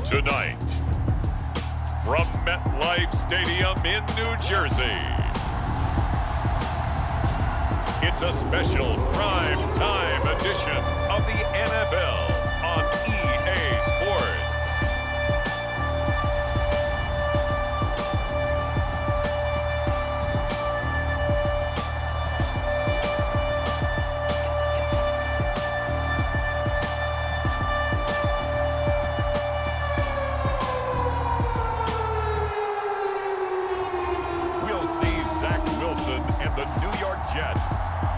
Tonight, from MetLife Stadium in New Jersey, it's a special prime time edition of the NFL on EA Sports. And the New York Jets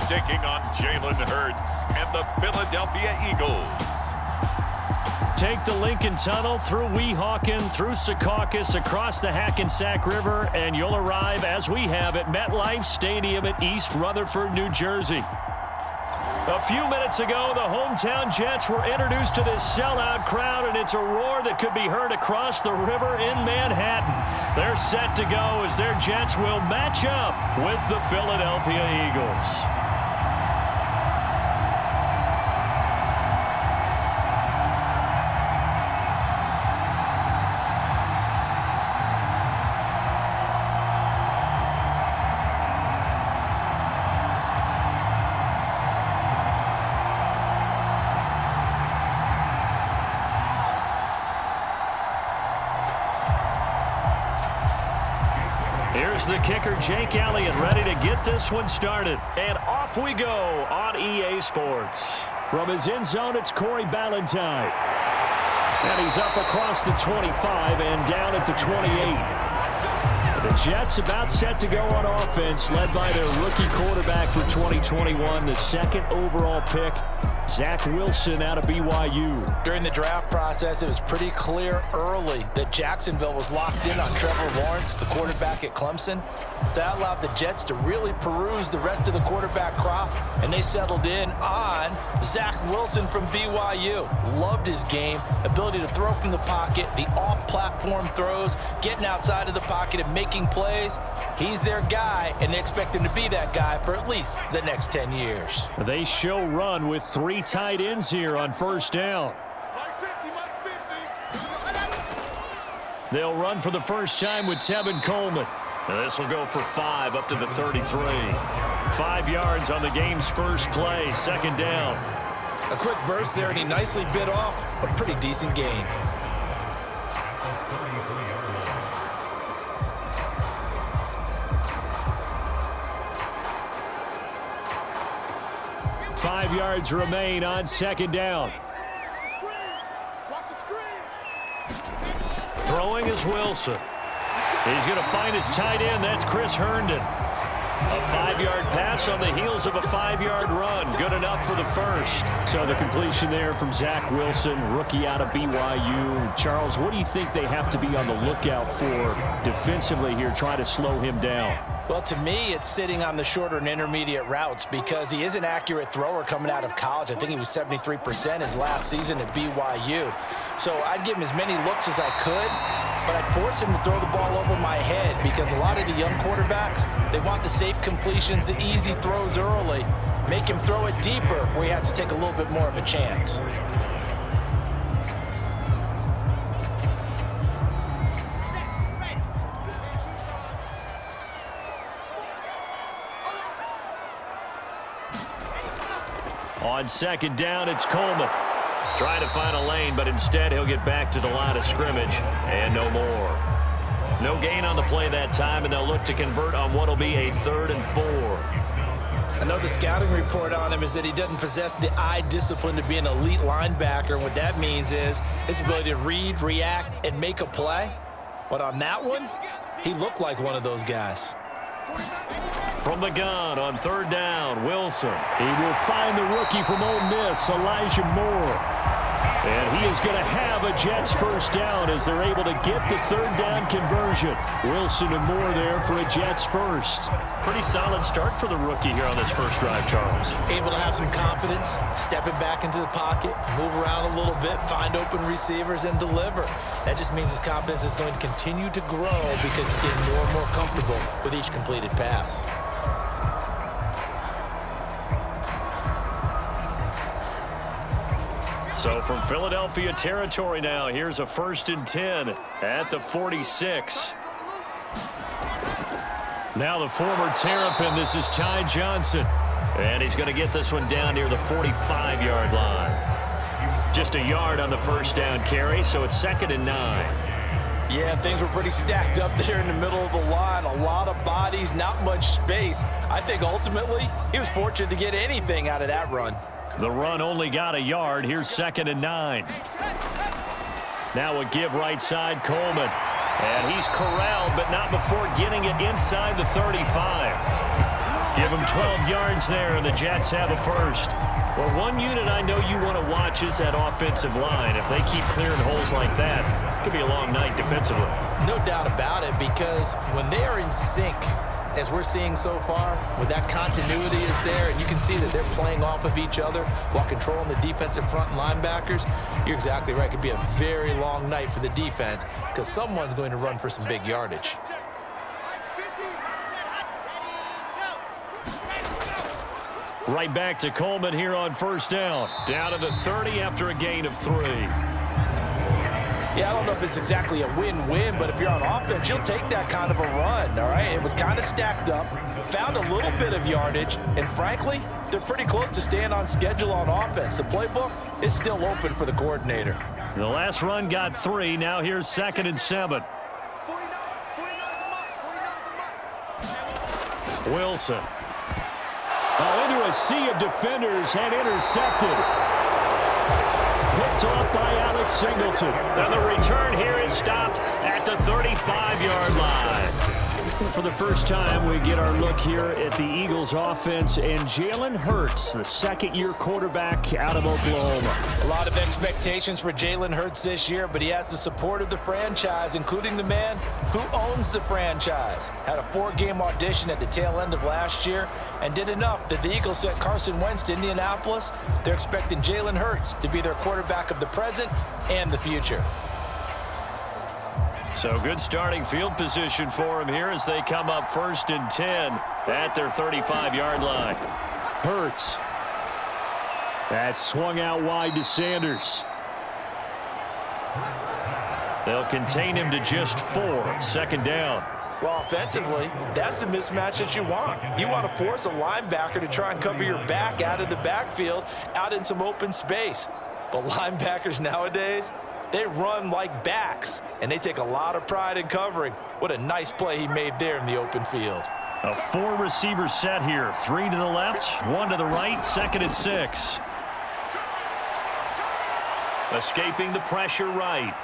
taking on Jalen Hurts and the Philadelphia Eagles. Take the Lincoln Tunnel through Weehawken, through Secaucus, across the Hackensack River, and you'll arrive, as we have, at MetLife Stadium at East Rutherford, New Jersey. A few minutes ago, the hometown Jets were introduced to this sellout crowd, and it's a roar that could be heard across the river in Manhattan. They're set to go as their Jets will match up with the Philadelphia Eagles. Here's the kicker, Jake Elliott, ready to get this one started. And off we go on EA Sports. From his end zone, it's Corey Ballantyne. And he's up across the 25 and down at the 28. The Jets about set to go on offense, led by their rookie quarterback for 2021, the second overall pick, Zach Wilson out of BYU. During the draft process, it was pretty clear early that Jacksonville was locked in on Trevor Lawrence, the quarterback at Clemson. That allowed the Jets to really peruse the rest of the quarterback crop, and they settled in on Zach Wilson from BYU. Loved his game, ability to throw from the pocket, the off-platform throws, getting outside of the pocket and making plays. He's their guy, and they expect him to be that guy for at least the next 10 years. They show run with three tight ends here on first down. They'll run for the first time with Tevin Coleman. And this will go for 5 up to the 33. 5 yards on the game's first play, second down. A quick burst there, and he nicely bit off a pretty decent gain. Five yards remain on second down. Throwing is Wilson. He's going to find his tight end. That's Chris Herndon. A 5-yard pass on the heels of a 5-yard run. Good enough for the first. So the completion there from Zach Wilson, rookie out of BYU. Charles, what do you think they have to be on the lookout for defensively here, trying to slow him down? Well, to me, it's sitting on the shorter and intermediate routes because he is an accurate thrower coming out of college. I think he was 73% his last season at BYU. So I'd give him as many looks as I could, but I'd force him to throw the ball over my head because a lot of the young quarterbacks, they want the safe completions, the easy throws early, make him throw it deeper where he has to take a little bit more of a chance. On second down, it's Coleman. Trying to find a lane, but instead he'll get back to the line of scrimmage. And no more. No gain on the play that time, and they'll look to convert on what will be a 3rd and 4. I know the scouting report on him is that he doesn't possess the eye discipline to be an elite linebacker. And what that means is his ability to read, react, and make a play. But on that one, he looked like one of those guys. From the gun on 3rd down, Wilson. He will find the rookie from Ole Miss, Elijah Moore. And he is going to have a Jets first down as they're able to get the 3rd down conversion. Wilson and Moore there for a Jets first. Pretty solid start for the rookie here on this first drive, Charles. Able to have some confidence, stepping back into the pocket, move around a little bit, find open receivers, and deliver. That just means his confidence is going to continue to grow because he's getting more and more comfortable with each completed pass. So from Philadelphia territory now, here's a 1st and 10 at the 46. Now the former Terrapin, this is Ty Johnson. And he's going to get this one down near the 45-yard line. Just a yard on the first down carry, so it's 2nd and 9. Yeah, things were pretty stacked up there in the middle of the line. A lot of bodies, not much space. I think ultimately he was fortunate to get anything out of that run. The run only got a yard. Here's 2nd and 9. Now a give right side, Coleman. And he's corralled, but not before getting it inside the 35. Give him 12 yards there, and the Jets have a first. Well, one unit I know you want to watch is that offensive line. If they keep clearing holes like that, it could be a long night defensively. No doubt about it, because when they are in sync, as we're seeing so far, when that continuity is there and you can see that they're playing off of each other while controlling the defensive front and linebackers, you're exactly right. It could be a very long night for the defense because someone's going to run for some big yardage. Right back to Coleman here on first down. Down to the 30 after a gain of 3. Yeah, I don't know if it's exactly a win-win, but if you're on offense, you'll take that kind of a run, all right? It was kind of stacked up, found a little bit of yardage, and frankly, they're pretty close to staying on schedule on offense. The playbook is still open for the coordinator. The last run got 3. Now here's 2nd and 7. Wilson. Into a sea of defenders and intercepted. Picked off by Alex Singleton. And the return here is stopped at the 35-yard line. For the first time, we get our look here at the Eagles offense and Jalen Hurts, the second-year quarterback out of Oklahoma. A lot of expectations for Jalen Hurts this year, but he has the support of the franchise, including the man who owns the franchise. Had a 4-game audition at the tail end of last year and did enough that the Eagles sent Carson Wentz to Indianapolis. They're expecting Jalen Hurts to be their quarterback of the present and the future. So good starting field position for him here as they come up 1st and 10 at their 35-yard line. Hurts. That's swung out wide to Sanders. They'll contain him to just 4. 2nd down. Well, offensively, that's the mismatch that you want. You want to force a linebacker to try and cover your back out of the backfield, out in some open space. But linebackers nowadays, they run like backs, and they take a lot of pride in covering. What a nice play he made there in the open field. A 4-receiver set here. 3 to the left, 1 to the right, 2nd and 6. Escaping the pressure right.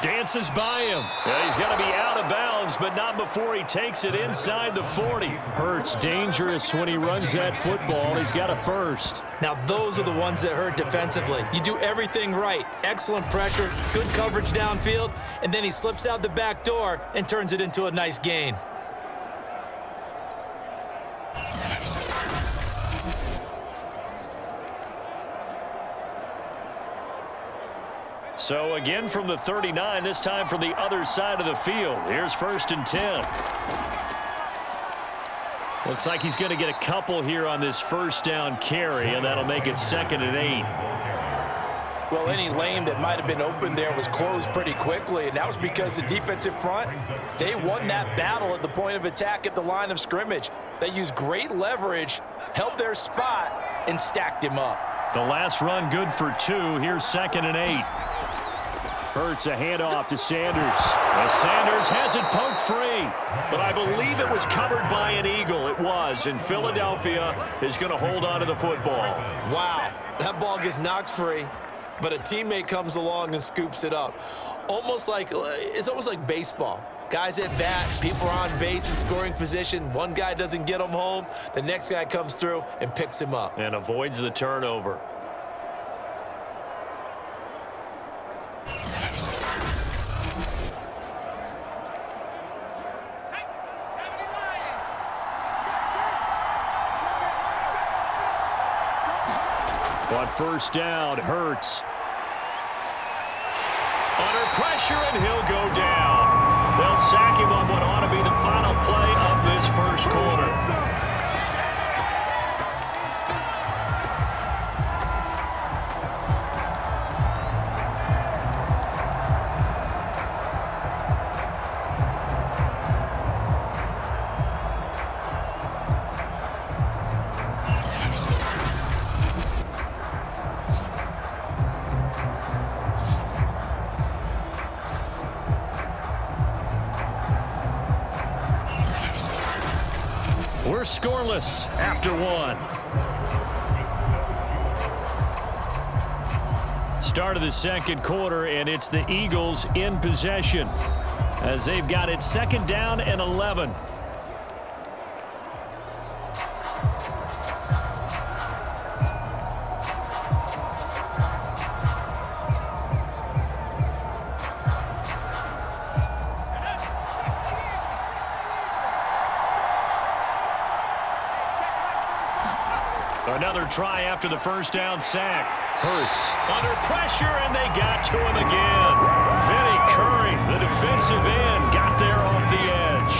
Dances by him. Yeah, he's going to be out of bounds, but not before he takes it inside the 40. Hurts dangerous when he runs that football. He's got a first. Now, those are the ones that hurt defensively. You do everything right. Excellent pressure, good coverage downfield, and then he slips out the back door and turns it into a nice gain. So again from the 39, this time from the other side of the field. Here's 1st and 10. Looks like he's going to get a couple here on this first down carry, and that'll make it 2nd and 8. Well, any lane that might have been open there was closed pretty quickly, and that was because the defensive front, they won that battle at the point of attack at the line of scrimmage. They used great leverage, held their spot, and stacked him up. The last run good for 2. Here's 2nd and 8. Hurts a handoff to Sanders. Well, Sanders has it poked free, but I believe it was covered by an Eagle. It was, and Philadelphia is going to hold on to the football. Wow, that ball gets knocked free, but a teammate comes along and scoops it up. It's almost like baseball. Guys at bat, people are on base in scoring position. One guy doesn't get him home. The next guy comes through and picks him up. And avoids the turnover. On first down, Hurts. Under pressure, and he'll go down. They'll sack him on what ought to be the final play of this first quarter. scoreless after one. Start of the second quarter, and it's the Eagles in possession as they've got it 2nd down and 11. Another try after the first down sack. Hurts under pressure, and they got to him again. Vinny Curry, the defensive end, got there off the edge.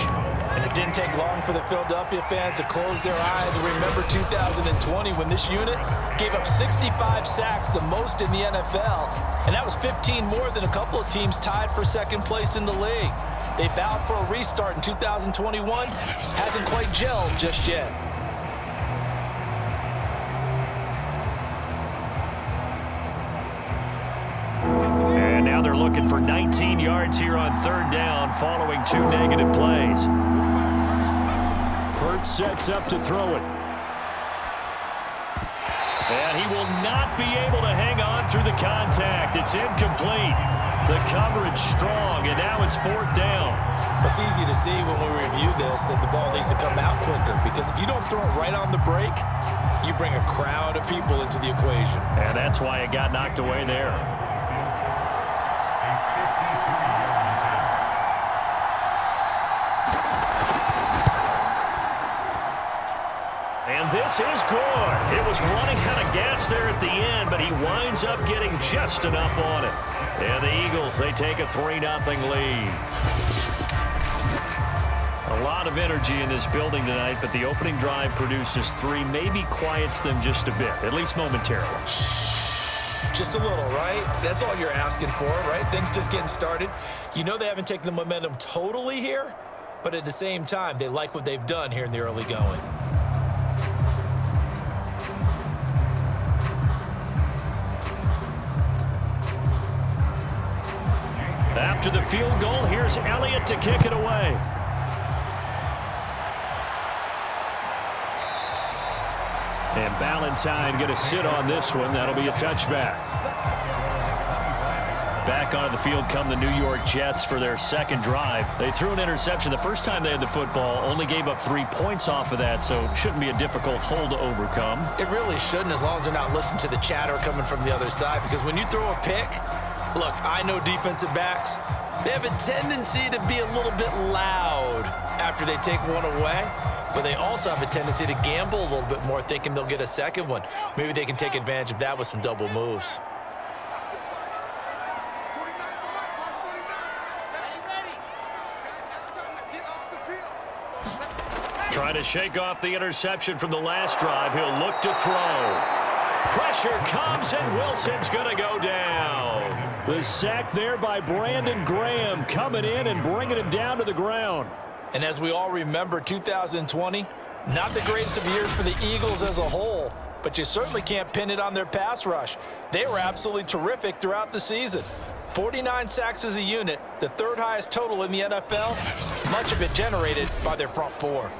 And it didn't take long for the Philadelphia fans to close their eyes and remember 2020 when this unit gave up 65 sacks, the most in the NFL. And that was 15 more than a couple of teams tied for 2nd place in the league. They vowed for a restart in 2021. Hasn't quite gelled just yet. They're looking for 19 yards here on 3rd down following 2 negative plays. Hurts sets up to throw it. And he will not be able to hang on through the contact. It's incomplete. The coverage strong, and now it's 4th down. It's easy to see when we review this that the ball needs to come out quicker, because if you don't throw it right on the break, you bring a crowd of people into the equation. And that's why it got knocked away there. This is good. It was running out of gas there at the end, but he winds up getting just enough on it. And the Eagles, they take a 3-0 lead. A lot of energy in this building tonight, but the opening drive produces 3, maybe quiets them just a bit, at least momentarily. Just a little, right? That's all you're asking for, right? Things just getting started. You know they haven't taken the momentum totally here, but at the same time, they like what they've done here in the early going. After the field goal, here's Elliott to kick it away. And Ballantyne going to sit on this one. That'll be a touchback. Back onto the field come the New York Jets for their 2nd drive. They threw an interception the first time they had the football, only gave up 3 points off of that, so it shouldn't be a difficult hole to overcome. It really shouldn't, as long as they're not listening to the chatter coming from the other side, because when you throw a pick, look, I know defensive backs, they have a tendency to be a little bit loud after they take one away, but they also have a tendency to gamble a little bit more, thinking they'll get a 2nd one. Maybe they can take advantage of that with some double moves. Trying to shake off the interception from the last drive. He'll look to throw. Pressure comes, and Wilson's going to go down. The sack there by Brandon Graham, coming in and bringing him down to the ground. And as we all remember, 2020, not the greatest of years for the Eagles as a whole, but you certainly can't pin it on their pass rush. They were absolutely terrific throughout the season. 49 sacks as a unit, the 3rd highest total in the NFL, much of it generated by their front 4.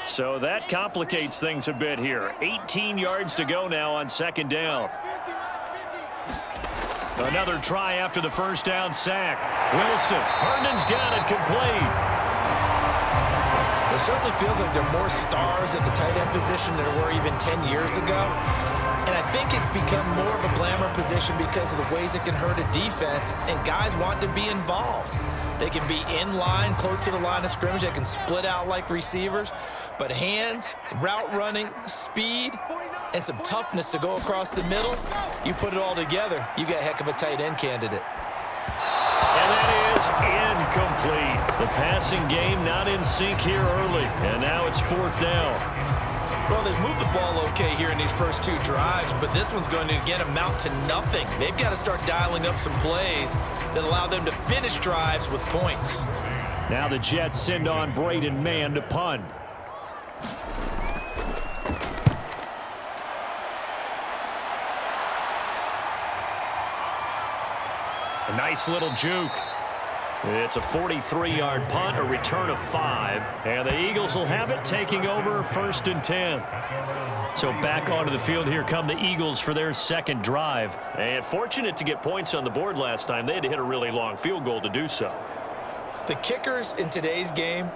So that complicates things a bit here. 18 yards to go now on 2nd down. Another try after the first down sack. Wilson, Herndon's got it complete. It certainly feels like there are more stars at the tight end position than there were even 10 years ago. And I think it's become more of a glamour position because of the ways it can hurt a defense, and guys want to be involved. They can be in line, close to the line of scrimmage. They can split out like receivers. But hands, route running, speed, and some toughness to go across the middle, you put it all together, you got a heck of a tight end candidate. And that is incomplete. The passing game not in sync here early, and now it's 4th down. Well, they've moved the ball okay here in these first 2 drives, but this one's going to, again, amount to nothing. They've got to start dialing up some plays that allow them to finish drives with points. Now the Jets send on Braden Mann to punt. A nice little juke. It's a 43-yard punt, a return of 5, and the Eagles will have it, taking over 1st and 10. So back onto the field here come the Eagles for their second drive. And fortunate to get points on the board last time. They had to hit a really long field goal to do so. The kickers in today's game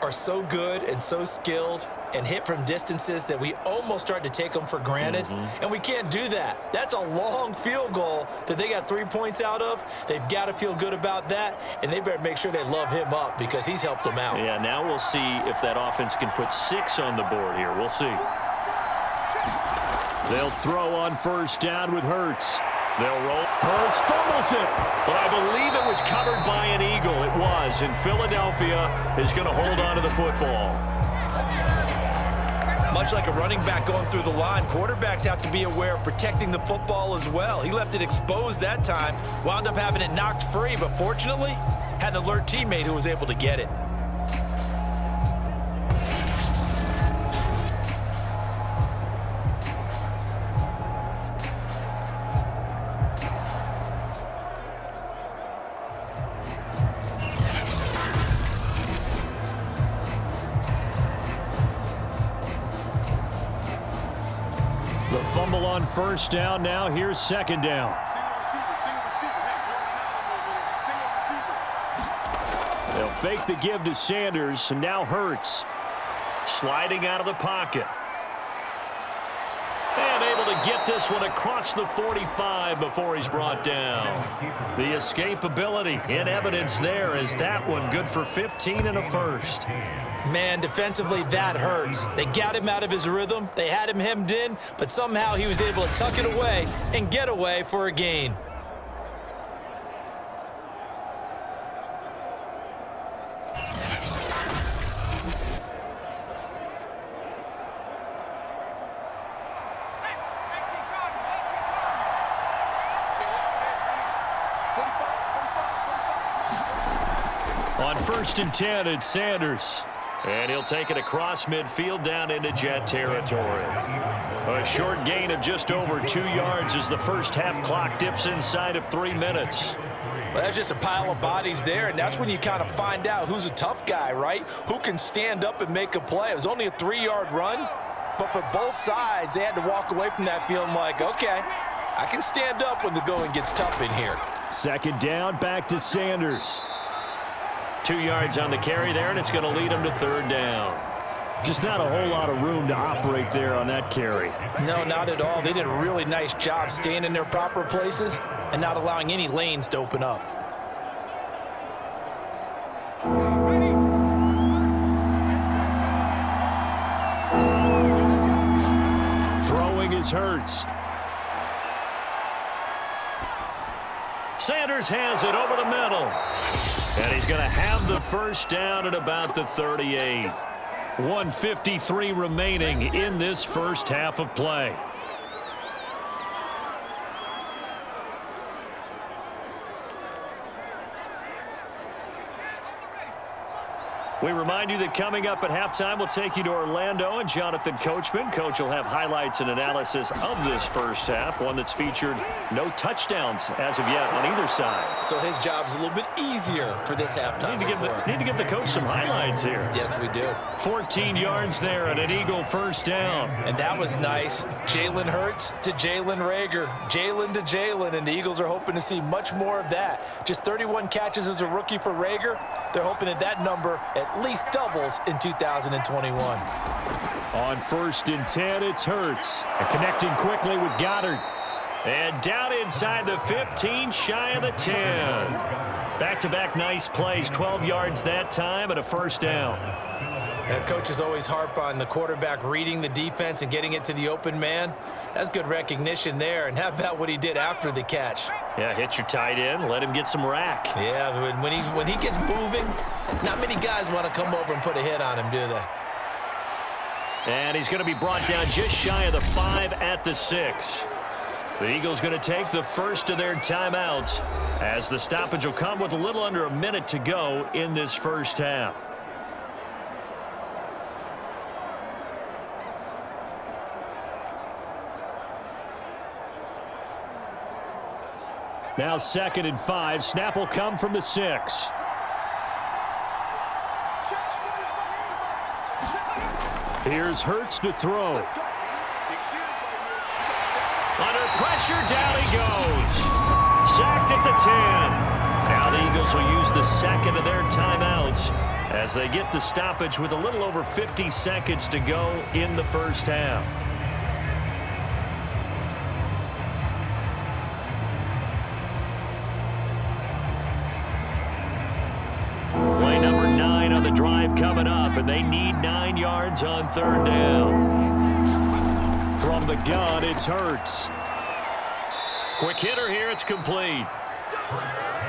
are so good and so skilled and hit from distances that we almost start to take them for granted. And we can't do that. That's a long field goal that they got 3 points out of. They've got to feel good about that, and they better make sure they love him up because he's helped them out. Yeah, now we'll see if that offense can put 6 on the board here. We'll see. They'll throw on 1st down with Hurts. They'll roll. Hurts fumbles it. But I believe it was covered by an Eagle. It was. And Philadelphia is going to hold on to the football. Much like a running back going through the line, quarterbacks have to be aware of protecting the football as well. He left it exposed that time, wound up having it knocked free, but fortunately, had an alert teammate who was able to get it. The fumble on 1st down. Now here's 2nd down. They'll fake the give to Sanders, and now Hurts. Sliding out of the pocket. And able to get this one across the 45 before he's brought down. The escapability in evidence there is that one good for 15 and a 1st. Man, defensively, that hurts. They got him out of his rhythm. They had him hemmed in, but somehow he was able to tuck it away and get away for a gain. On 1st and 10, it's Sanders. And he'll take it across midfield down into Jet territory. A short gain of just over 2 yards as the first half clock dips inside of 3 minutes. Well, that's just a pile of bodies there, and that's when you kind of find out who's a tough guy, right? Who can stand up and make a play. It was only a 3-yard run, but for both sides, they had to walk away from that feeling like, okay, I can stand up when the going gets tough in here. 2nd down, back to Sanders. 2 yards on the carry there, and it's going to lead him to 3rd down. Just not a whole lot of room to operate there on that carry. No, not at all. They did a really nice job staying in their proper places and not allowing any lanes to open up. Throwing is Hurts. Sanders has it over the middle. And he's going to have the 1st down at about the 38. 1:53 remaining in this first half of play. We remind you that coming up at halftime, we'll take you to Orlando and Jonathan Coachman. Coach will have highlights and analysis of this first half, one that's featured no touchdowns as of yet on either side. So his job's a little bit easier for this halftime. Need to give the coach some highlights here. Yes, we do. 14 yards there and an Eagle 1st down. And that was nice. Jalen Hurts to Jalen Reagor. Jalen to Jalen, and the Eagles are hoping to see much more of that. Just 31 catches as a rookie for Reagor. They're hoping that that number at least doubles in 2021. On 1st and 10, it's Hurts. And connecting quickly with Goddard. And down inside the 15, shy of the 10. Back-to-back nice plays, 12 yards that time and a 1st down. And coaches always harp on the quarterback reading the defense and getting it to the open man. That's good recognition there. And how about what he did after the catch? Yeah, hit your tight end, let him get some rack. Yeah, when he gets moving, not many guys want to come over and put a hit on him, do they? And he's going to be brought down just shy of the 5 at the 6. The Eagles going to take the first of their timeouts as the stoppage will come with a little under a minute to go in this first half. Now 2nd and 5. Snap will come from the 6. Here's Hurts to throw. Under pressure, down he goes. Sacked at the 10. Now the Eagles will use the second of their timeouts as they get the stoppage with a little over 50 seconds to go in the first half. Play number 9 on the drive coming up, and they need 9 yards on third down. From the gun, it's Hurts. Quick hitter here, it's complete.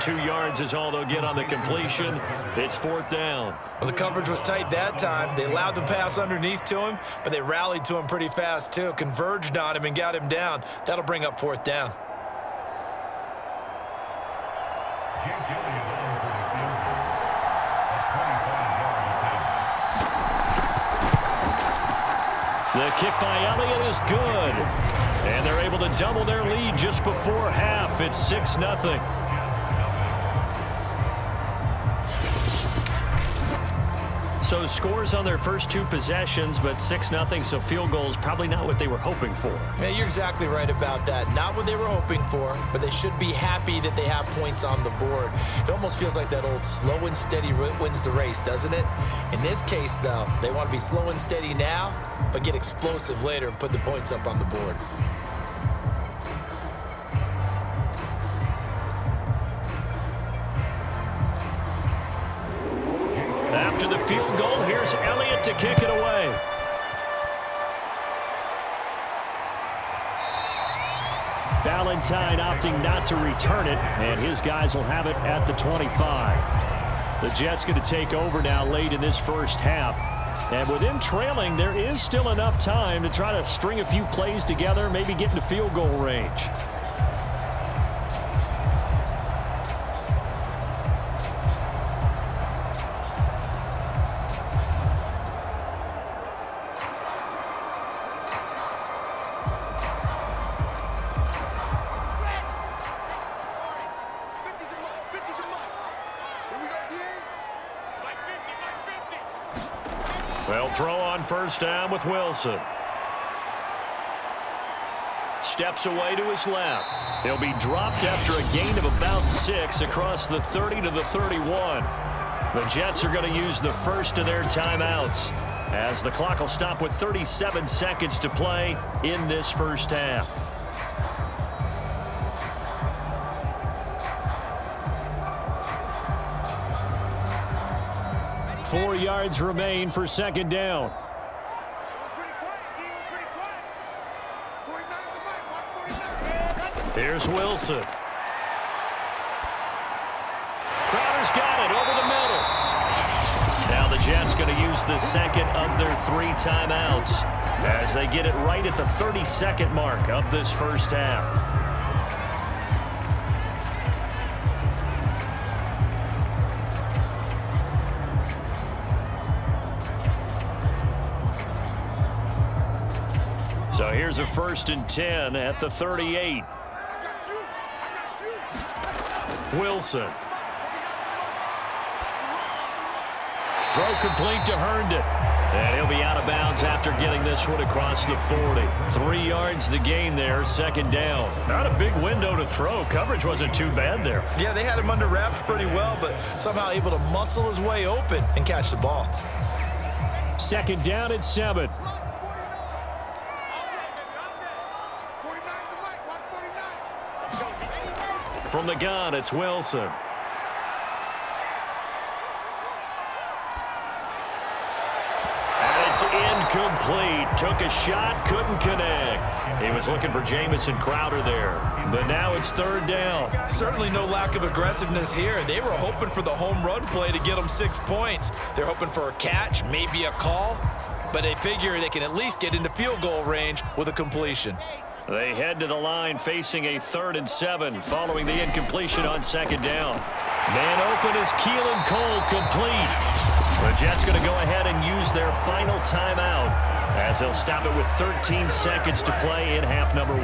2 yards is all they'll get on the completion. It's fourth down. Well, the coverage was tight that time. They allowed the pass underneath to him, but they rallied to him pretty fast, too. Converged on him and got him down. That'll bring up fourth down. The kick by Elliott is good. And they're able to double their lead just before half. It's 6-0. So scores on their first 2 possessions, but 6-0, so field goals probably not what they were hoping for. Yeah, you're exactly right about that. Not what they were hoping for, but they should be happy that they have points on the board. It almost feels like that old slow and steady wins the race, doesn't it? In this case, though, they want to be slow and steady now, but get explosive later and put the points up on the board. After the field goal, here's Elliott to kick it away. Valentine opting not to return it, and his guys will have it at the 25. The Jets going to take over now late in this first half. And with them trailing, there is still enough time to try to string a few plays together, maybe get into field goal range. They'll throw on first down with Wilson. Steps away to his left. He'll be dropped after a gain of about 6 across the 30 to the 31. The Jets are going to use the first of their timeouts as the clock will stop with 37 seconds to play in this first half. Four yards remain for second down. Here's Wilson. Crowder's got it over the middle. Now the Jets going to use the second of their 3 timeouts as they get it right at the 30-second mark of this first half. So here's a 1st and 10 at the 38. Wilson. Throw complete to Herndon. And he'll be out of bounds after getting this one across the 40. 3 yards the gain there, second down. Not a big window to throw. Coverage wasn't too bad there. Yeah, they had him under wraps pretty well, but somehow able to muscle his way open and catch the ball. Second down at 7. From the gun, it's Wilson. And it's incomplete. Took a shot, couldn't connect. He was looking for Jamison Crowder there. But now it's third down. Certainly no lack of aggressiveness here. They were hoping for the home run play to get them 6 points. They're hoping for a catch, maybe a call. But they figure they can at least get into field goal range with a completion. They head to the line facing a 3rd and 7 following the incompletion on second down. Man open is Keelan Cole, complete. The Jets going to go ahead and use their final timeout as they'll stop it with 13 seconds to play in half number 1.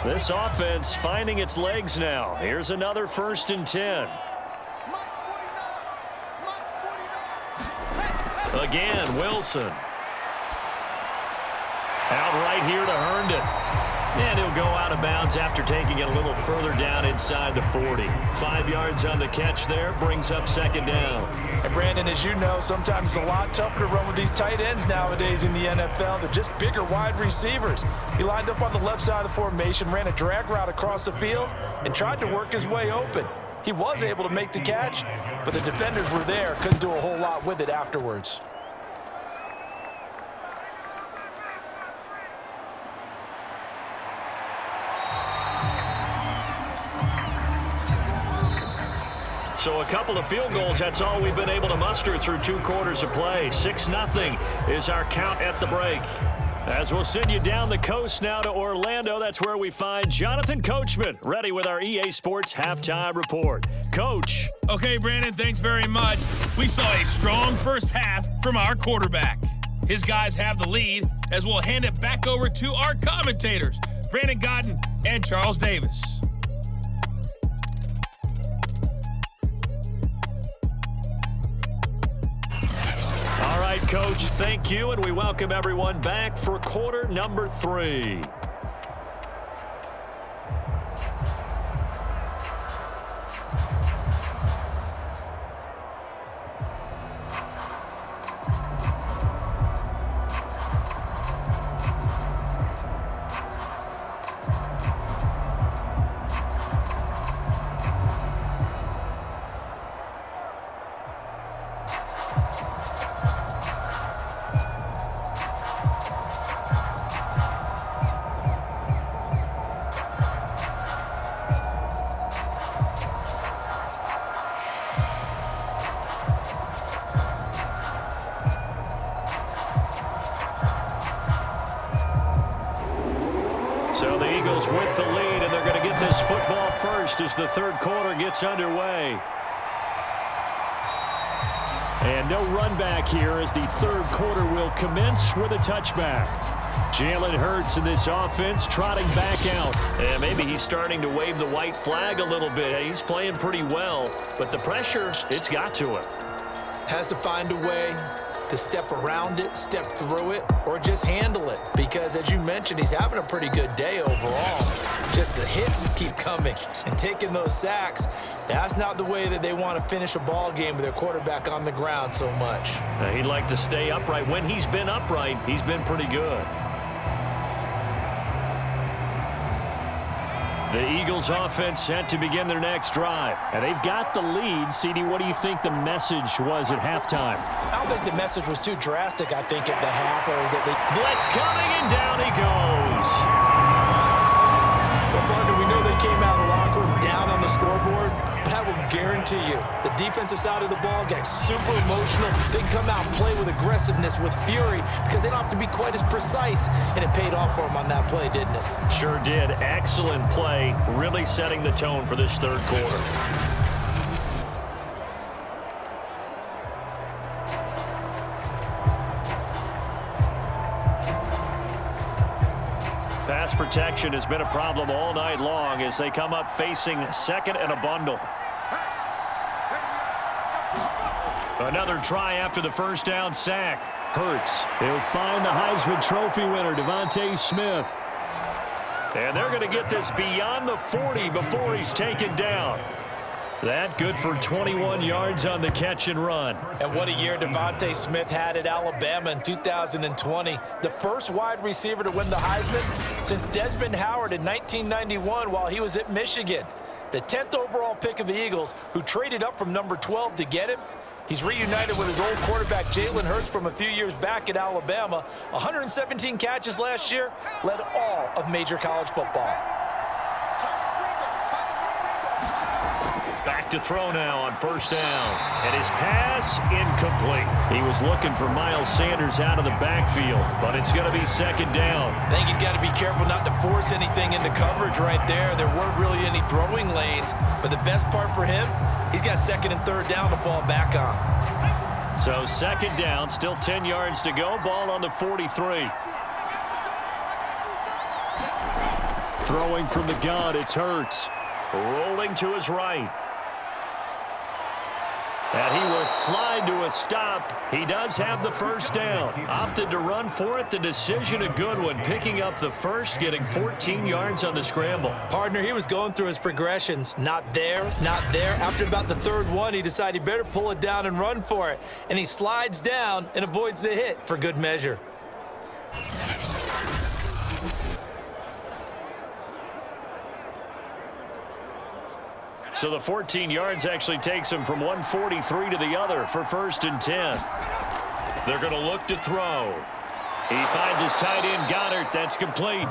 This offense finding its legs now. Here's another 1st and 10. Again, Wilson. Out right here to Herndon. And he'll go out of bounds after taking it a little further down inside the 40. 5 yards on the catch there, brings up 2nd down. And Brandon, as you know, sometimes it's a lot tougher to run with these tight ends nowadays in the NFL. They're just bigger wide receivers. He lined up on the left side of the formation, ran a drag route across the field, and tried to work his way open. He was able to make the catch, but the defenders were there, couldn't do a whole lot with it afterwards. So a couple of field goals, that's all we've been able to muster through 2 quarters of play. 6-0 is our count at the break. As we'll send you down the coast now to Orlando, that's where we find Jonathan Coachman, ready with our EA Sports Halftime Report. Coach. Okay, Brandon, thanks very much. We saw a strong first half from our quarterback. His guys have the lead as we'll hand it back over to our commentators, Brandon Godden and Charles Davis. All right, Coach, thank you, and we welcome everyone back for quarter number 3. So the Eagles with the lead, and they're going to get this football first as the 3rd quarter gets underway. And no run back here as the 3rd quarter will commence with a touchback. Jalen Hurts in this offense trotting back out. And maybe he's starting to wave the white flag a little bit. He's playing pretty well, but the pressure, it's got to him. Has to find a way to step around it, step through it, or just handle it. Because as you mentioned, he's having a pretty good day overall. Just the hits keep coming and taking those sacks. That's not the way that they want to finish a ball game with their quarterback on the ground so much. He'd like to stay upright. When he's been upright, he's been pretty good. The Eagles offense set to begin their next drive. And they've got the lead. CD, what do you think the message was at halftime? I don't think the message was too drastic, I think, at the half. Blitz coming, and down he goes. Well, partner, we know they came out of the locker room down on the scoreboard, but I will guarantee you the defensive side of the ball got super emotional. They can come out and play with aggressiveness, with fury, because they don't have to be quite as precise, and it paid off for them on that play, didn't it? Sure did. Excellent play, really setting the tone for this 3rd quarter. Pass protection has been a problem all night long as they come up facing 2nd and a bundle. Another try after the 1st down sack. Hurts. He'll find the Heisman Trophy winner, Devontae Smith. And they're going to get this beyond the 40 before he's taken down. That good for 21 yards on the catch and run. And what a year Devontae Smith had at Alabama in 2020. The first wide receiver to win the Heisman since Desmond Howard in 1991 while he was at Michigan. The 10th overall pick of the Eagles, who traded up from number 12 to get him. He's reunited with his old quarterback, Jalen Hurts, from a few years back at Alabama. 117 catches last year, led all of major college football. Back to throw now on 1st down. And his pass incomplete. He was looking for Miles Sanders out of the backfield, but it's going to be 2nd down. I think he's got to be careful not to force anything into coverage right there. There weren't really any throwing lanes, but the best part for him, he's got 2nd and 3rd down to fall back on. So 2nd down, still 10 yards to go. Ball on the 43. Throwing from the gun, it's Hurts. Rolling to his right. And he will slide to a stop. He does have the first down. Opted to run for it. The decision a good one. Picking up the first, getting 14 yards on the scramble. Partner, he was going through his progressions. Not there, not there. After about the third one, he decided he better pull it down and run for it. And he slides down and avoids the hit for good measure. So the 14 yards actually takes him from 143 to the other for 1st and 10. They're going to look to throw. He finds his tight end, Goddard. That's complete.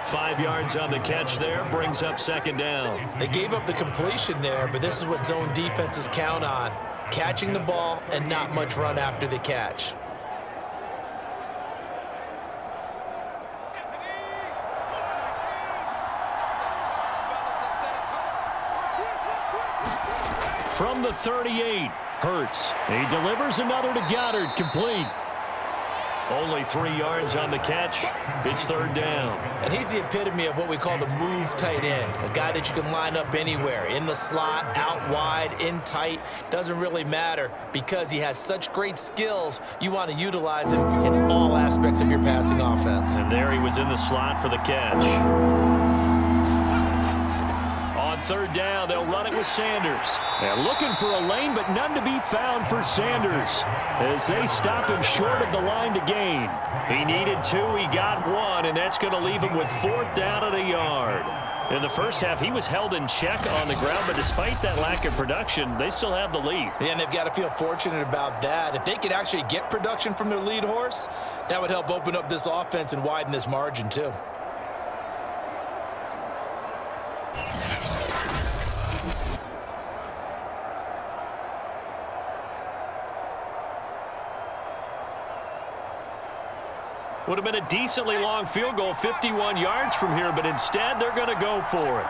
5 yards on the catch there, brings up 2nd down. They gave up the completion there, but this is what zone defenses count on. Catching the ball and not much run after the catch. From the 38, Hurts. He delivers another to Goddard, complete. Only 3 yards on the catch. It's 3rd down. And he's the epitome of what we call the move tight end. A guy that you can line up anywhere. In the slot, out wide, in tight. Doesn't really matter because he has such great skills. You want to utilize him in all aspects of your passing offense. And there he was in the slot for the catch. On 3rd down, they'll run it with Sanders. They're looking for a lane, but none to be found for Sanders as they stop him short of the line to gain. He needed 2, he got 1, and that's going to leave him with 4th down at a yard. In the first half, he was held in check on the ground, but despite that lack of production, they still have the lead. Yeah, and they've got to feel fortunate about that. If they could actually get production from their lead horse, that would help open up this offense and widen this margin too. Would have been a decently long field goal, 51 yards from here, but instead they're going to go for it.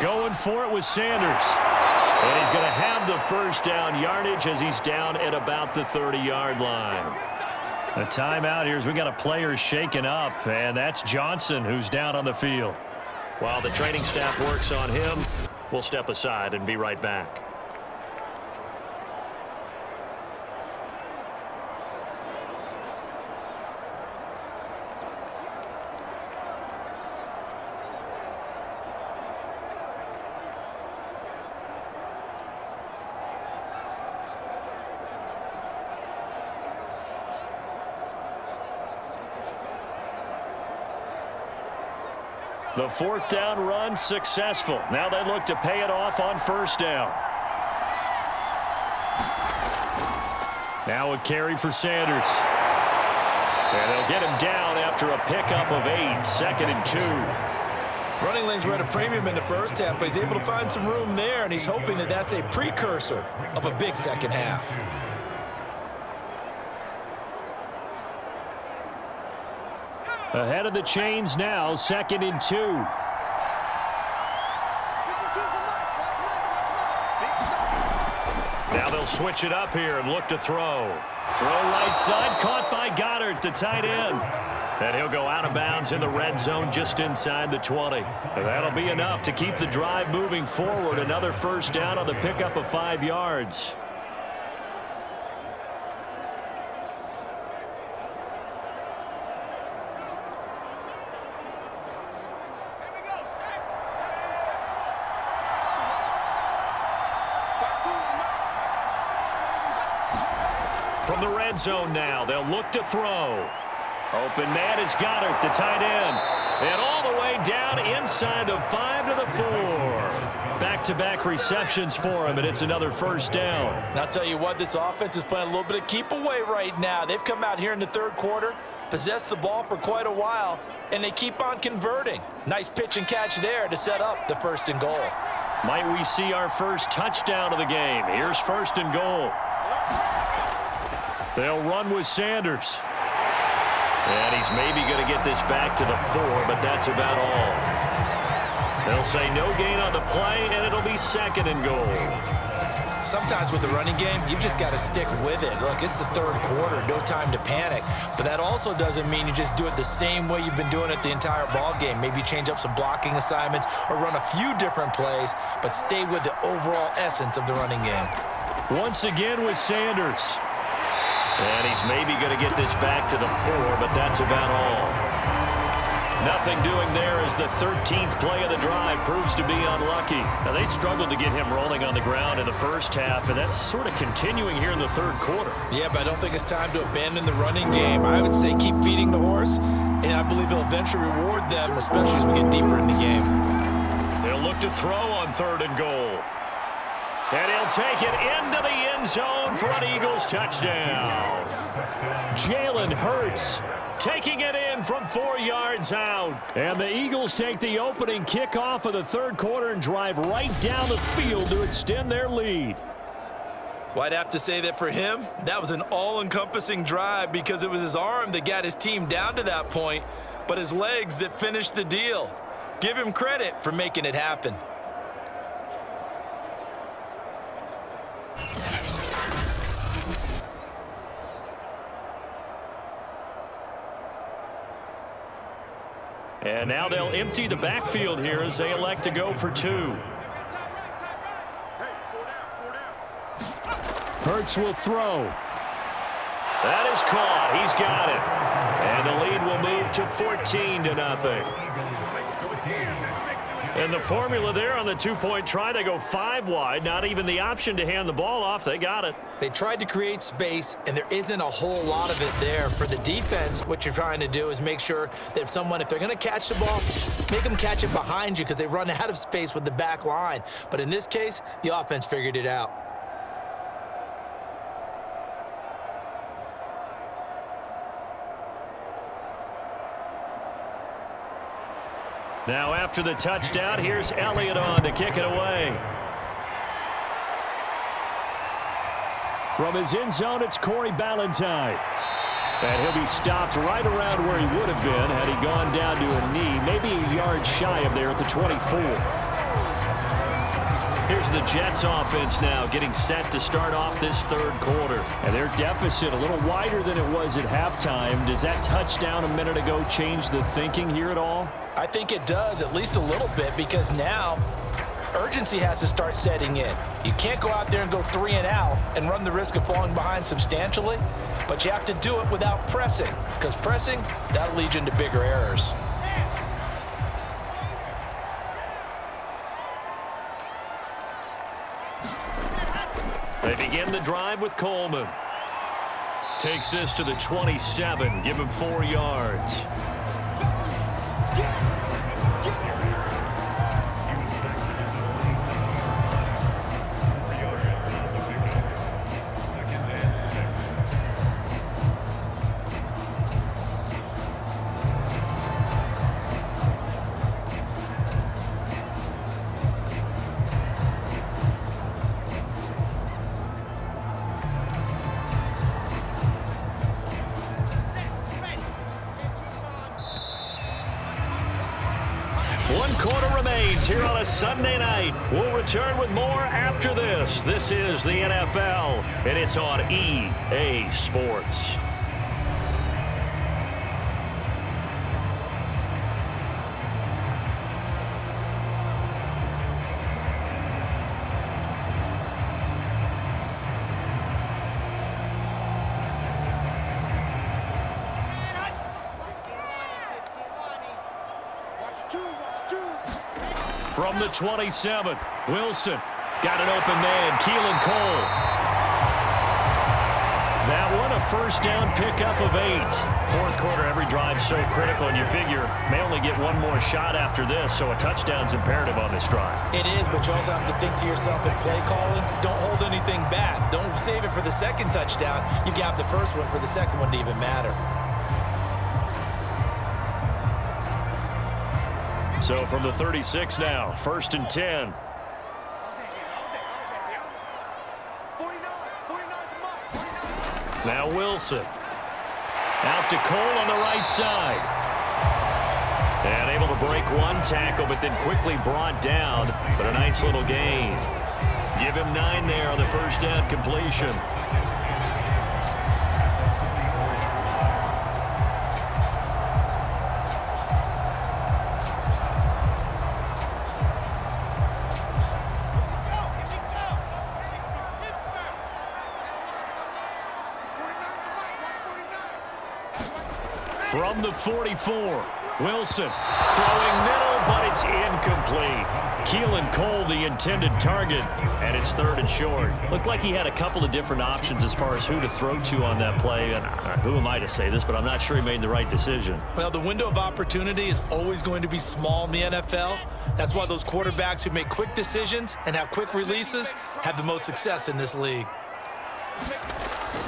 Going for it with Sanders. And he's going to have the 1st down yardage as he's down at about the 30-yard line. A timeout here as we got a player shaken up, and that's Johnson who's down on the field. While the training staff works on him, we'll step aside and be right back. The 4th down run successful. Now they look to pay it off on 1st down. Now a carry for Sanders. And they'll get him down after a pickup of 8, 2nd and 2. Running lanes were at a premium in the first half, but he's able to find some room there, and he's hoping that that's a precursor of a big second half. Ahead of the chains now, 2nd and 2. Now they'll switch it up here and look to throw. Throw right side, caught by Goddard, the tight end. And he'll go out of bounds in the red zone just inside the 20. And that'll be enough to keep the drive moving forward. Another 1st down on the pickup of 5 yards. From the red zone now, they'll look to throw. Open man is Goddard, the tight end. And all the way down inside the 5 to the 4. Back-to-back receptions for him, and it's another 1st down. And I'll tell you what, this offense is playing a little bit of keep away right now. They've come out here in the 3rd quarter, possessed the ball for quite a while, and they keep on converting. Nice pitch and catch there to set up the 1st and goal. Might we see our first touchdown of the game? Here's 1st and goal. They'll run with Sanders. And he's maybe going to get this back to the 4, but that's about all. They'll say no gain on the play, and it'll be 2nd and goal. Sometimes with the running game, you've just got to stick with it. Look, it's the third quarter, no time to panic. But that also doesn't mean you just do it the same way you've been doing it the entire ball game. Maybe change up some blocking assignments or run a few different plays, but stay with the overall essence of the running game. Once again with Sanders. And he's maybe going to get this back to the 4, but that's about all. Nothing doing there as the 13th play of the drive proves to be unlucky. Now, they struggled to get him rolling on the ground in the first half, and that's sort of continuing here in the third quarter. Yeah, but I don't think it's time to abandon the running game. I would say keep feeding the horse, and I believe he'll eventually reward them, especially as we get deeper in the game. They'll look to throw on 3rd and goal. And he'll take it into the end zone for an Eagles touchdown. Jalen Hurts taking it in from 4 yards out. And the Eagles take the opening kickoff of the third quarter and drive right down the field to extend their lead. Well, I'd have to say that for him, that was an all-encompassing drive because it was his arm that got his team down to that point, but his legs that finished the deal. Give him credit for making it happen. And now they'll empty the backfield here as they elect to go for 2. Hurts will throw. That is caught. He's got it. And the lead will move to 14-0. And the formula there on the 2-point try, they go 5 wide. Not even the option to hand the ball off. They got it. They tried to create space, and there isn't a whole lot of it there. For the defense, what you're trying to do is make sure that if they're going to catch the ball, make them catch it behind you because they run out of space with the back line. But in this case, the offense figured it out. Now after the touchdown, here's Elliott on to kick it away. From his end zone, it's Corey Ballantyne. And he'll be stopped right around where he would have been had he gone down to a knee, maybe a yard shy of there at the 24. Here's the Jets offense now getting set to start off this third quarter. And their deficit a little wider than it was at halftime. Does that touchdown a minute ago change the thinking here at all? I think it does, at least a little bit, because now urgency has to start setting in. You can't go out there and go 3 and out and run the risk of falling behind substantially, but you have to do it without pressing, because pressing, that'll lead you into bigger errors. They begin the drive with Coleman. Takes this to the 27, give him 4 yards. Here on a Sunday night. We'll return with more after this. This is the NFL, and it's on EA Sports. From the 27, Wilson got an open man, Keelan Cole. That one, a first down pickup of 8. Fourth quarter, every drive so critical, and you figure may only get one more shot after this, so a touchdown's imperative on this drive. It is, but you also have to think to yourself in play calling, don't hold anything back. Don't save it for the second touchdown. You got the first one for the second one to even matter. So from the 36 now, 1st and 10. Now Wilson. Out to Cole on the right side. And able to break one tackle, but then quickly brought down for a nice little gain. Give him 9 there on the first down completion. From the 44, Wilson throwing middle, but it's incomplete. Keelan Cole, the intended target, and it's 3rd and short. Looked like he had a couple of different options as far as who to throw to on that play. And who am I to say this, but I'm not sure he made the right decision. Well, the window of opportunity is always going to be small in the NFL. That's why those quarterbacks who make quick decisions and have quick releases have the most success in this league.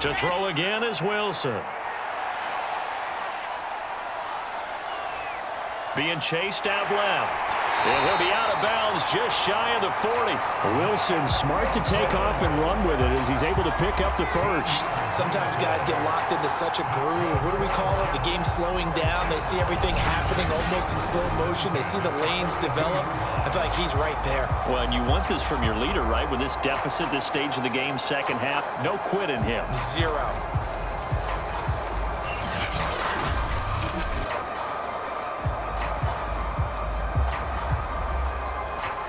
To throw again is Wilson. Being chased out left. And he'll be out of bounds just shy of the 40. Wilson smart to take off and run with it as he's able to pick up the first. Sometimes guys get locked into such a groove. What do we call it? The game's slowing down. They see everything happening almost in slow motion. They see the lanes develop. I feel like he's right there. Well, and you want this from your leader, right? With this deficit, this stage of the game, second half, no quit in him. 0.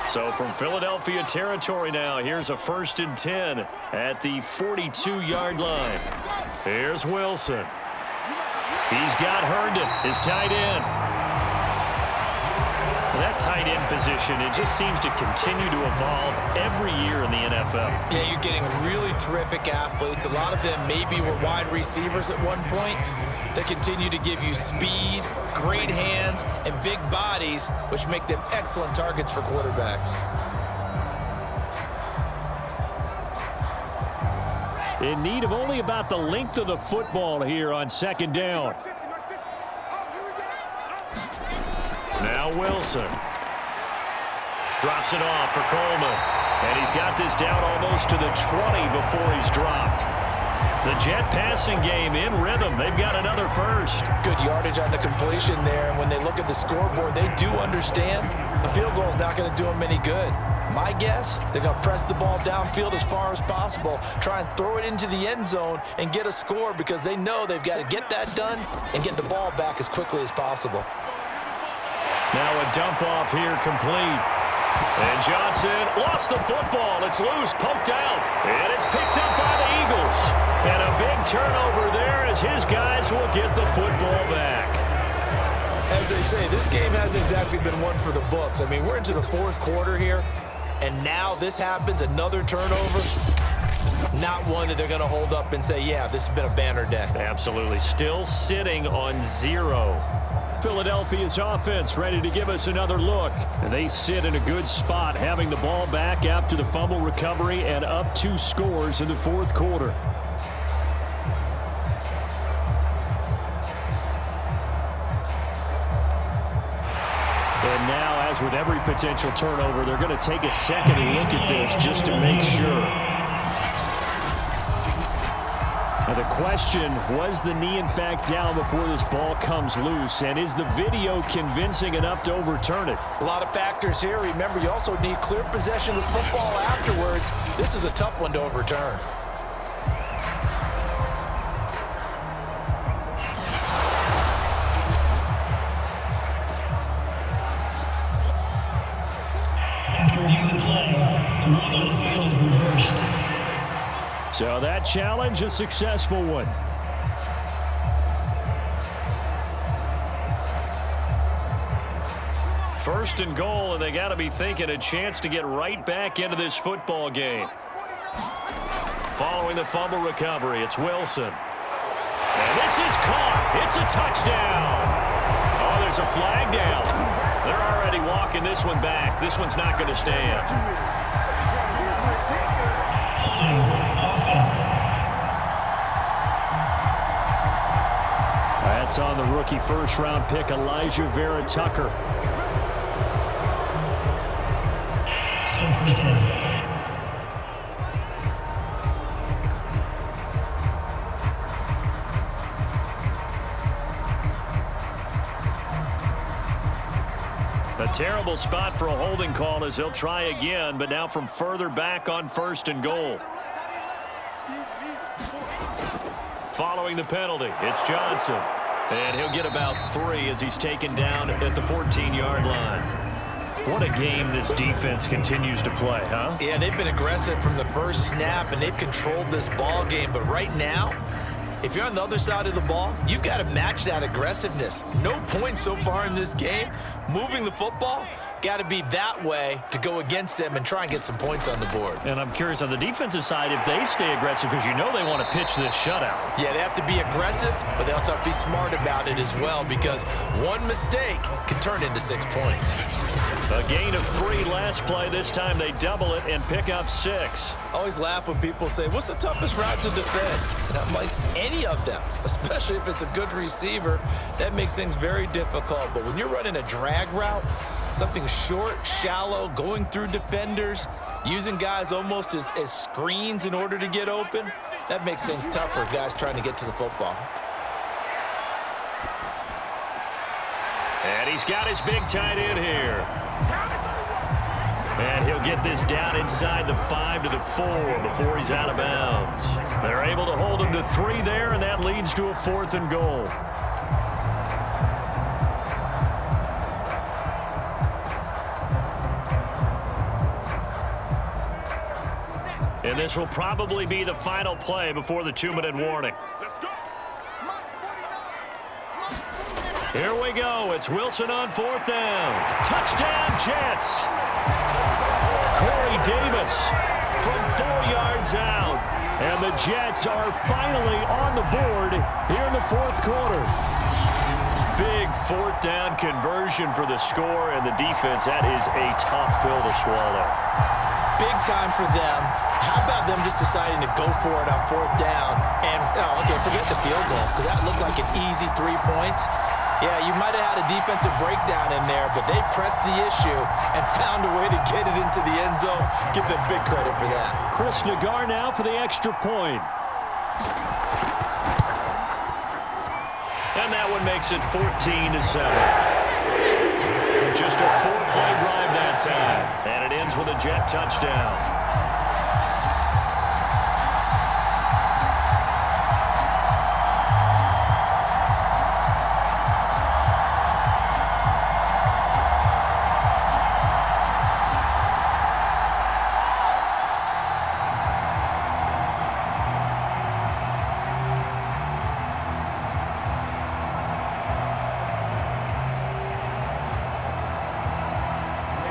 So from Philadelphia territory now, here's a 1st and 10 at the 42-yard line. Here's Wilson. He's got Herndon, his tight end. That tight end position, it just seems to continue to evolve every year in the NFL. Yeah, you're getting really terrific athletes. A lot of them maybe were wide receivers at one point. They continue to give you speed, great hands, and big bodies, which make them excellent targets for quarterbacks. In need of only about the length of the football here on 2nd down. Now Wilson drops it off for Coleman. And he's got this down almost to the 20 before he's dropped. The Jet passing game in rhythm. They've got another first. Good yardage on the completion there. And when they look at the scoreboard, they do understand the field goal is not going to do them any good. My guess, they're going to press the ball downfield as far as possible, try and throw it into the end zone and get a score because they know they've got to get that done and get the ball back as quickly as possible. Now a dump off here complete. And Johnson lost the football. It's loose, poked out, and it's picked up by the Eagles. And a big turnover there as his guys will get the football back. As they say, this game hasn't exactly been one for the books. I mean, we're into the 4th quarter here, and now this happens, another turnover. Not one that they're going to hold up and say, yeah, this has been a banner day. Absolutely. Still sitting on 0. Philadelphia's offense ready to give us another look. And they sit in a good spot, having the ball back after the fumble recovery and up 2 scores in the 4th quarter. And now, as with every potential turnover, they're going to take a second look at this just to make sure. Now the question, was the knee in fact down before this ball comes loose? And is the video convincing enough to overturn it? A lot of factors here. Remember, you also need clear possession of the football afterwards. This is a tough one to overturn. After reviewing the play, the ruling on the field is reversed. So that challenge, a successful one. First and goal, and they got to be thinking a chance to get right back into this football game. Following the fumble recovery, it's Wilson. And this is caught. It's a touchdown. Oh, there's a flag down. They're already walking this one back. This one's not going to stand. That's on the rookie first-round pick, Elijah Vera Tucker. Still first down. A terrible spot for a holding call as he'll try again, but now from further back on 1st and goal. Following the penalty, it's Johnson. And he'll get about 3 as he's taken down at the 14-yard line. What a game this defense continues to play, huh? Yeah, they've been aggressive from the first snap, and they've controlled this ball game. But right now, if you're on the other side of the ball, you've got to match that aggressiveness. No points so far in this game. Moving the football, got to be that way to go against them and try and get some points on the board. And I'm curious on the defensive side if they stay aggressive, because you know they want to pitch this shutout. Yeah, they have to be aggressive, but they also have to be smart about it as well, because one mistake can turn into 6 points. A gain of 3 last play. This time they double it and pick up 6. Always laugh when people say, what's the toughest route to defend? And I'm like, any of them, especially if it's a good receiver. That makes things very difficult. But when you're running a drag route, something short, shallow, going through defenders, using guys almost as screens in order to get open, that makes things tough for guys trying to get to the football. And he's got his big tight end here. And he'll get this down inside the 5 to the 4 before he's out of bounds. They're able to hold him to 3 there, and that leads to a 4th and goal. And this will probably be the final play before the 2-minute warning. Here we go. It's Wilson on 4th down. Touchdown, Jets. Corey Davis from 4 yards out. And the Jets are finally on the board here in the 4th quarter. Big 4th down conversion for the score, and the defense, that is a tough pill to swallow. Big time for them. How about them just deciding to go for it on 4th down? And, okay, forget the field goal, because that looked like an easy 3 points. Yeah, you might have had a defensive breakdown in there, but they pressed the issue and found a way to get it into the end zone. Give them big credit for that. Chris Nagar now for the extra point. And that one makes it 14-7. Just a 4-play drive that time. And it ends with a Jet touchdown.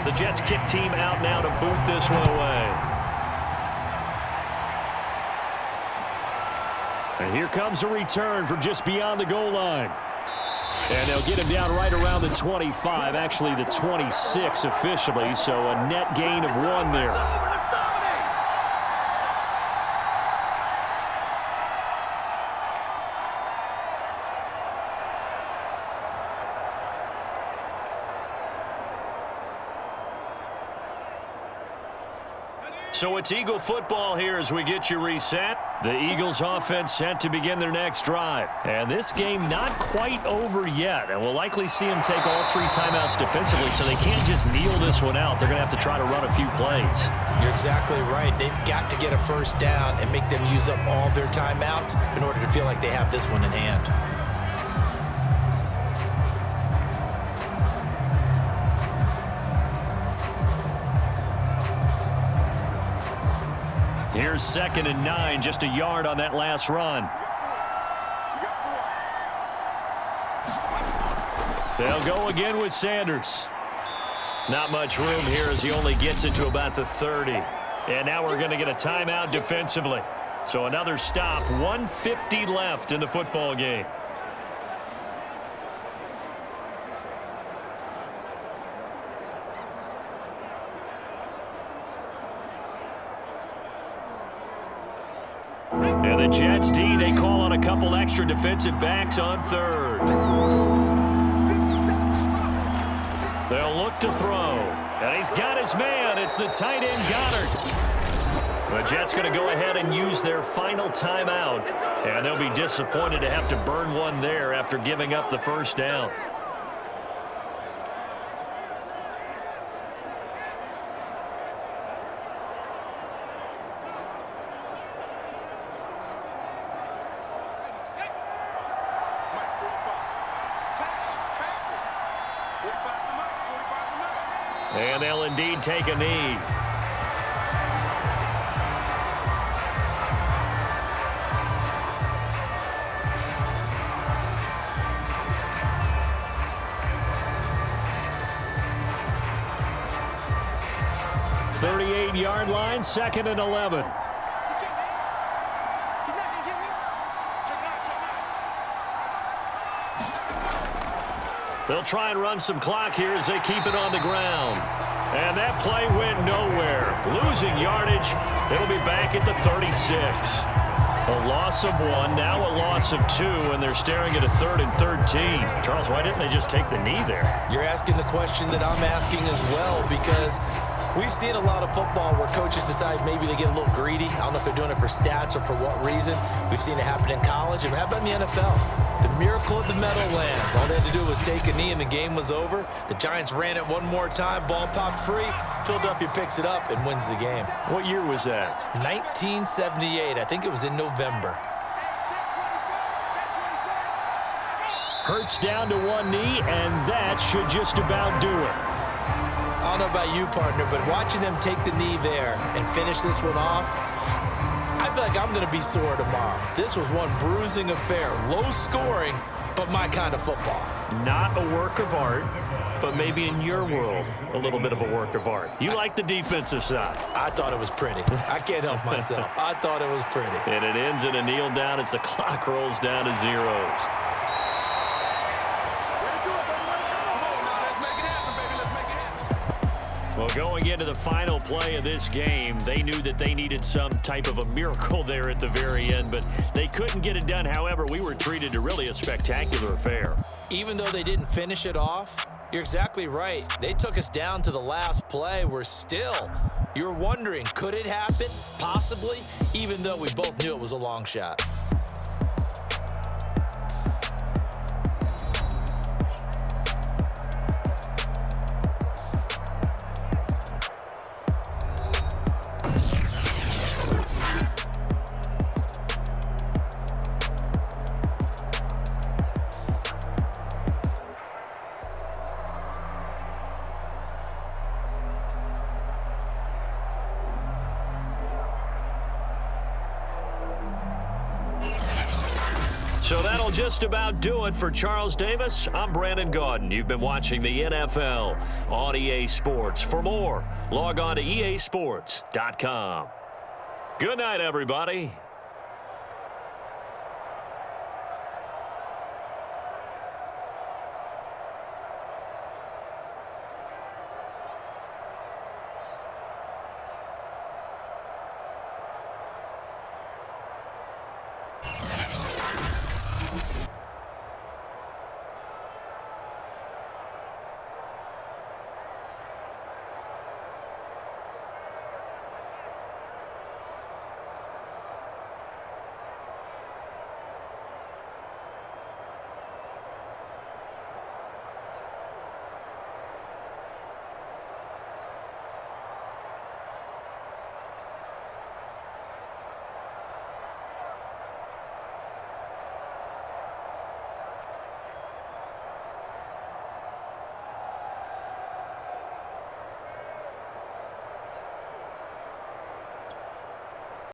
The Jets kick team out now to boot this one away. And here comes a return from just beyond the goal line. And they'll get him down right around the 25, actually the 26 officially, so a net gain of 1 there. So it's Eagle football here as we get you reset. The Eagles offense set to begin their next drive. And this game not quite over yet. And we'll likely see them take all 3 timeouts defensively, so they can't just kneel this one out. They're going to have to try to run a few plays. You're exactly right. They've got to get a 1st down and make them use up all their timeouts in order to feel like they have this one in hand. Here's 2nd and 9, just a yard on that last run. They'll go again with Sanders. Not much room here as he only gets it to about the 30. And now we're going to get a timeout defensively. So another stop, 1:50 left in the football game. And the Jets D, they call on a couple extra defensive backs on 3rd. They'll look to throw. And he's got his man. It's the tight end Goddard. The Jets going to go ahead and use their final timeout. And they'll be disappointed to have to burn one there after giving up the 1st down. And they'll indeed take a knee. Yard line, 2nd and 11. They'll try and run some clock here as they keep it on the ground. And that play went nowhere. Losing yardage. It'll be back at the 36. A loss of 1, now a loss of 2, and they're staring at a 3rd and 13. Charles, why didn't they just take the knee there? You're asking the question that I'm asking as well, because we've seen a lot of football where coaches decide maybe they get a little greedy. I don't know if they're doing it for stats or for what reason. We've seen it happen in college. And how about in the NFL? The miracle of the Meadowlands. All they had to do was take a knee and the game was over. The Giants ran it one more time. Ball popped free. Philadelphia picks it up and wins the game. What year was that? 1978. I think it was in November. Hurts down to one knee, and that should just about do it. I don't know about you, partner, but watching them take the knee there and finish this one off, I feel like I'm going to be sore tomorrow. This was one bruising affair. Low scoring, but my kind of football. Not a work of art, but maybe in your world, a little bit of a work of art. You like the defensive side. I thought it was pretty. I can't help myself. I thought it was pretty. And it ends in a kneel down as the clock rolls down to zeros. Well, going into the final play of this game, they knew that they needed some type of a miracle there at the very end, but they couldn't get it done. However, we were treated to really a spectacular affair. Even though they didn't finish it off, you're exactly right. They took us down to the last play. You're wondering, could it happen? Possibly, even though we both knew it was a long shot. So that'll just about do it for Charles Davis. I'm Brandon Gaudin. You've been watching the NFL on EA Sports. For more, log on to easports.com. Good night, everybody.